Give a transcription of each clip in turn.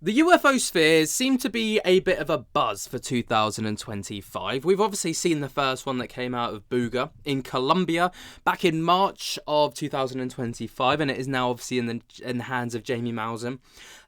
The UFO spheres seem to be a bit of a buzz for 2025. We've obviously seen the first one that came out of Buga in Colombia back in March of 2025, and it is now obviously in the hands of Jamie Mausam.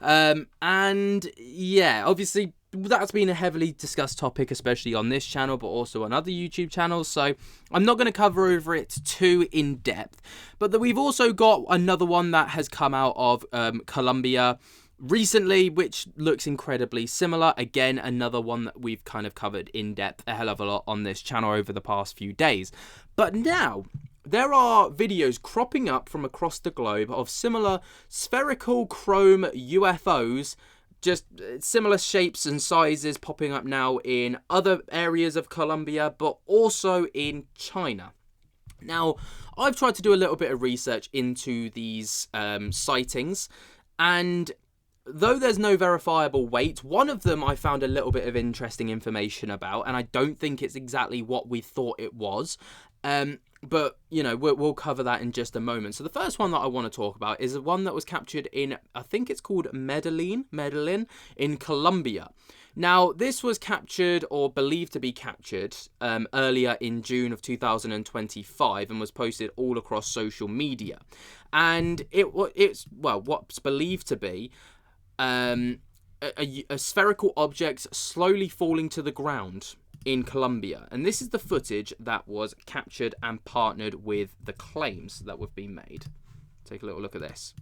And yeah, obviously that's been a heavily discussed topic, especially on this channel, but also on other YouTube channels. So I'm not going to cover over it too in depth. But we've also got another one that has come out of Colombia recently, which looks incredibly similar. Again, another one that we've kind of covered in depth a hell of a lot on this channel over the past few days. But now there are videos cropping up from across the globe of similar spherical chrome UFOs, just similar shapes and sizes, popping up now in other areas of Colombia, but also in China. Now, I've tried to do a little bit of research into these sightings, and though there's no verifiable weight, one of them I found a little bit of interesting information about, and I don't think it's exactly what we thought it was. But, you know, we'll cover that in just a moment. So the first one that I want to talk about is one that was captured in, I think it's called Medellin in Colombia. Now, this was captured, or believed to be captured, earlier in June of 2025 and was posted all across social media. And it's what's believed to be a spherical object slowly falling to the ground in Colombia. And this is the footage that was captured and partnered with the claims that have been made. Take a little look at this.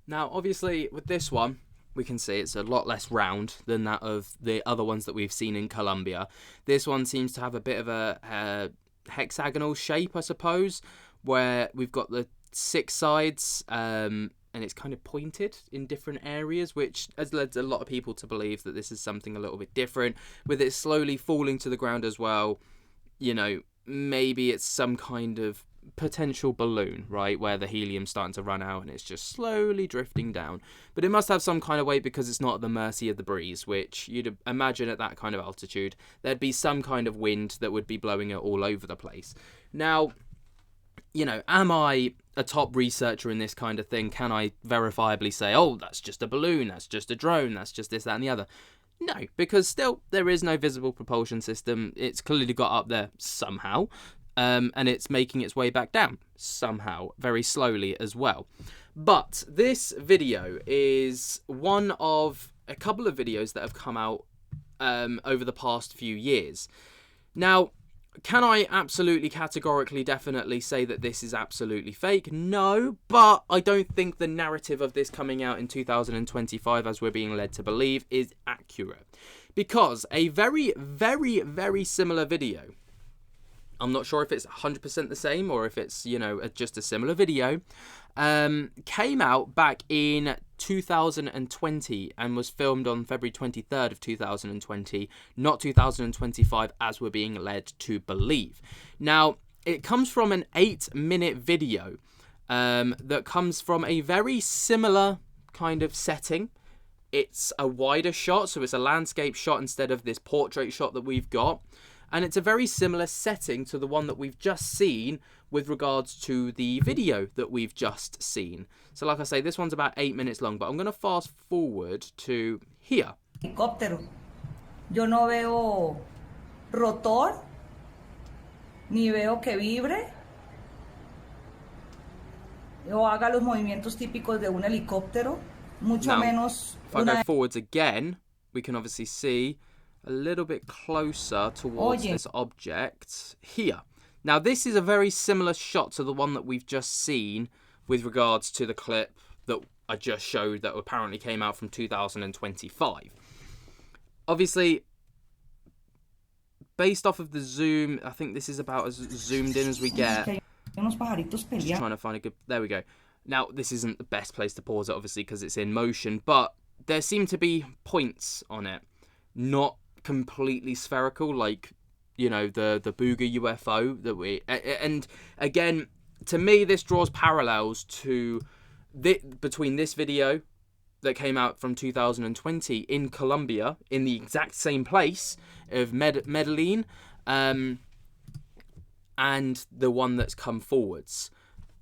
Now, obviously, with this one, we can see it's a lot less round than that of the other ones that we've seen in Colombia. This one seems to have a bit of a hexagonal shape, I suppose, where we've got the 6 sides, and it's kind of pointed in different areas, which has led a lot of people to believe that this is something a little bit different, with it slowly falling to the ground as well. You know, maybe it's some kind of potential balloon, right, where the helium's starting to run out and it's just slowly drifting down. But it must have some kind of weight because it's not at the mercy of the breeze, which you'd imagine at that kind of altitude there'd be some kind of wind that would be blowing it all over the place. Now, you know, am I a top researcher in this kind of thing? Can I verifiably say, oh, that's just a balloon, that's just a drone, that's just this, that and the other? No, because still there is no visible propulsion system. It's clearly got up there somehow. And it's making its way back down somehow, very slowly as well. But this video is one of a couple of videos that have come out over the past few years. Now, can I absolutely, categorically, definitely say that this is absolutely fake? No, but I don't think the narrative of this coming out in 2025, as we're being led to believe, is accurate. Because a very, very, very similar video, I'm not sure if it's 100% the same or if it's, you know, just a similar video, came out back in 2020 and was filmed on February 23rd of 2020, not 2025 as we're being led to believe. Now, it comes from an 8-minute video that comes from a very similar kind of setting. It's a wider shot, so it's a landscape shot instead of this portrait shot that we've got. And it's a very similar setting to the one that we've just seen with regards to the video that we've just seen. So like I say, this one's about 8 minutes long, but I'm going to fast forward to here. Helicóptero. Yo no veo rotor, ni veo que vibre, o haga los movimientos típicos de un helicóptero, mucho menos. If I go forwards again, we can obviously see a little bit closer towards this object here. Now, this is a very similar shot to the one that we've just seen with regards to the clip that I just showed that apparently came out from 2025. Obviously, based off of the zoom, I think this is about as zoomed in as we get. Just trying to find a good... There we go. Now, this isn't the best place to pause it, obviously, because it's in motion, but there seem to be points on it, not completely spherical, like, you know, the Buga UFO that we... And again, to me, this draws parallels to between this video that came out from 2020 in Colombia, in the exact same place of Medellin, and the one that's come forwards.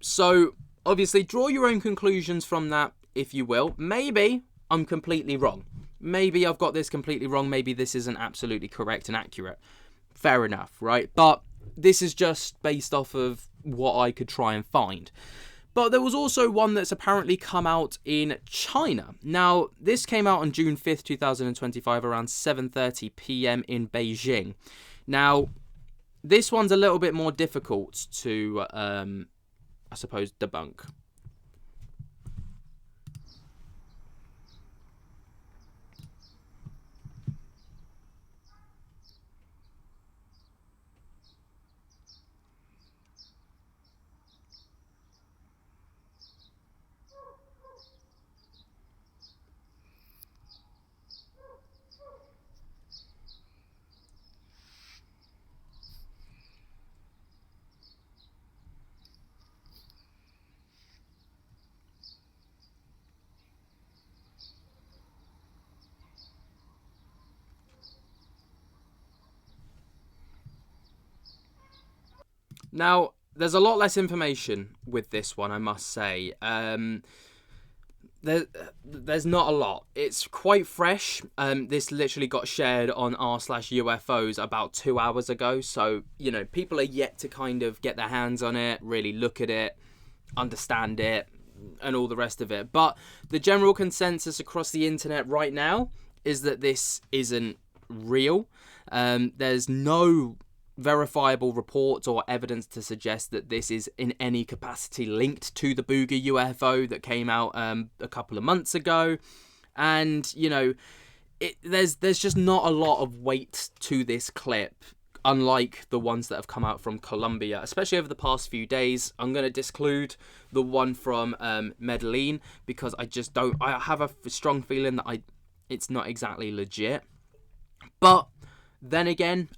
So, obviously, draw your own conclusions from that, if you will. Maybe I'm completely wrong. Maybe I've got this completely wrong. Maybe this isn't absolutely correct and accurate. Fair enough, right? But this is just based off of what I could try and find. But there was also one that's apparently come out in China. Now, this came out on June 5th, 2025, around 7:30 p.m. in Beijing. Now, this one's a little bit more difficult to, I suppose, debunk. Now, there's a lot less information with this one, I must say. There's not a lot. It's quite fresh. This literally got shared on r/UFOs about 2 hours ago. So, you know, people are yet to kind of get their hands on it, really look at it, understand it, and all the rest of it. But the general consensus across the internet right now is that this isn't real. There's no verifiable reports or evidence to suggest that this is in any capacity linked to the Buga UFO that came out a couple of months ago. And, you know, there's just not a lot of weight to this clip, unlike the ones that have come out from Colombia, especially over the past few days. I'm going to disclude the one from Medellin because I have a strong feeling that it's not exactly legit. But then again,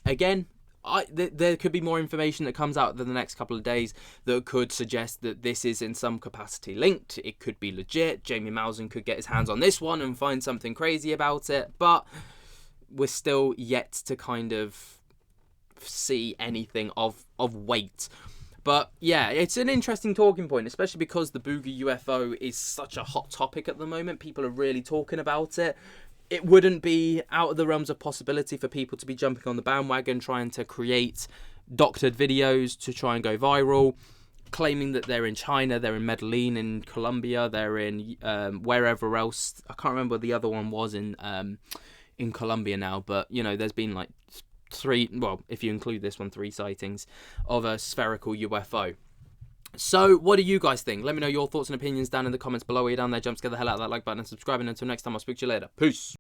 there could be more information that comes out in the next couple of days that could suggest that this is in some capacity linked. It could be legit. Jamie Maussan could get his hands on this one and find something crazy about it. But we're still yet to kind of see anything of weight. But yeah, it's an interesting talking point, especially because the Buga UFO is such a hot topic at the moment. People are really talking about it. It wouldn't be out of the realms of possibility for people to be jumping on the bandwagon, trying to create doctored videos to try and go viral, claiming that they're in China, they're in Medellin, in Colombia, they're in wherever else. I can't remember what the other one was in Colombia now, but, you know, there's been like 3, well, if you include this one, 3 sightings of a spherical UFO. So, what do you guys think? Let me know your thoughts and opinions down in the comments below. While you're down there, jump scare the hell out of that like button and subscribe. And until next time, I'll speak to you later. Peace.